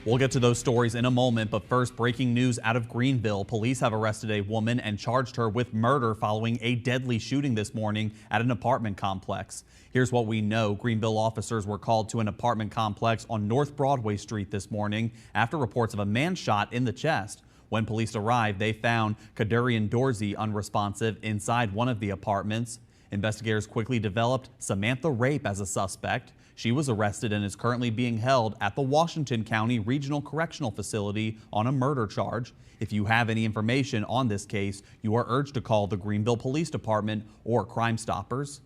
We'll get to those stories in a moment, but first, breaking news out of Greenville. Police have arrested a woman and charged her with murder following a deadly shooting this morning at an apartment complex. Here's what we know. Greenville officers were called to an apartment complex on North Broadway Street this morning after reports of a man shot in the chest. When police arrived, they found Kadurian Dorsey unresponsive inside one of the apartments. Investigators quickly developed Samantha Rape as a suspect. She was arrested and is currently being held at the Washington County Regional Correctional Facility on a murder charge. If you have any information on this case, you are urged to call the Greenville Police Department or Crime Stoppers.